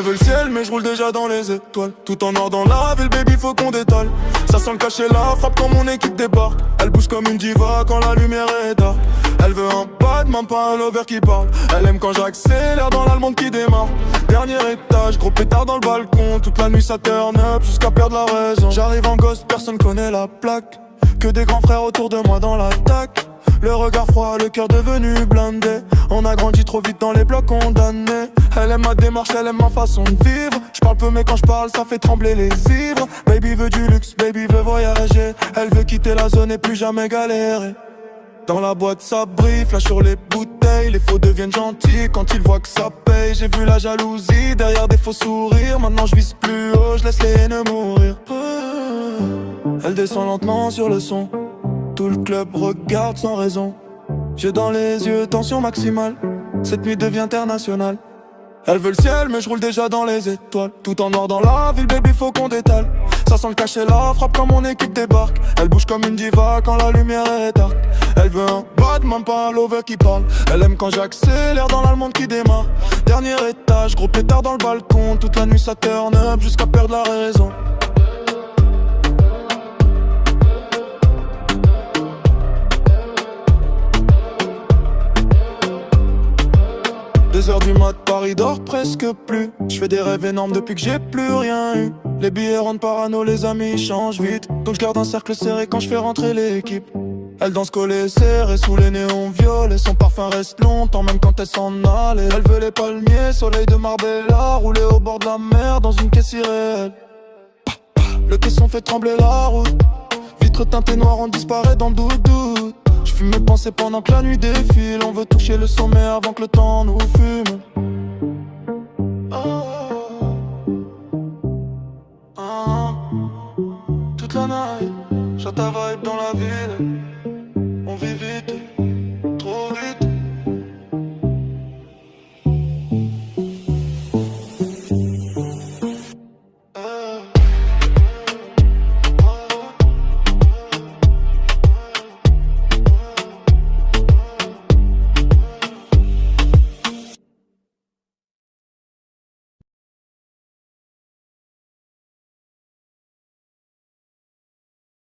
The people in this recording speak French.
Elle veut le ciel mais je roule déjà dans les étoiles. Tout en or dans la ville baby faut qu'on détale. Ça sent le cachet la frappe quand mon équipe débarque. Elle bouge comme une diva quand la lumière est dark. Elle veut un Batman pas un lover qui parle. Elle aime quand j'accélère dans l'allemande qui démarre. Dernier étage, gros pétard dans le balcon. Toute la nuit ça turn up jusqu'à perdre la raison. J'arrive en ghost, personne connaît la plaque. Que des grands frères autour de moi dans l'attaque. Le regard froid, le cœur devenu blindé. On a grandi trop vite dans les blocs condamnés. Elle aime ma démarche, elle aime ma façon de vivre. J'parle peu mais quand j'parle ça fait trembler les ivres. Baby veut du luxe, baby veut voyager. Elle veut quitter la zone et plus jamais galérer. Dans la boîte ça brille, flash sur les bouteilles. Les faux deviennent gentils quand ils voient que ça paye. J'ai vu la jalousie derrière des faux sourires. Maintenant je vise plus haut, je laisse les haines mourir. Elle descend lentement sur le son. Tout le club regarde sans raison. J'ai dans les yeux, tension maximale. Cette nuit devient internationale. Elle veut le ciel mais je roule déjà dans les étoiles. Tout en noir dans la ville baby faut qu'on détale. Ça sent le cachet la frappe quand mon équipe débarque. Elle bouge comme une diva quand la lumière est dark. Elle veut un Batman pas un lover qui parle. Elle aime quand j'accélère dans l'allemande qui démarre. Dernier étage, gros pétard dans le balcon. Toute la nuit ça turn up jusqu'à perdre la raison. Heures du mat, Paris dort presque plus. Je fais des rêves énormes depuis que j'ai plus rien eu. Les billets rendent parano, les amis changent vite. Donc je garde un cercle serré quand je fais rentrer l'équipe. Elle danse collée serrée sous les néons violets. Son parfum reste longtemps même quand elle s'en allait. Elle veut les palmiers, soleil de Marbella. Rouler au bord de la mer dans une caisse irréelle. Le caisson fait trembler la route. Vitre teintée noire, on disparaît dans le doute. Je fume mes pensées pendant que la nuit défile. On veut toucher le sommet avant que le temps nous fume.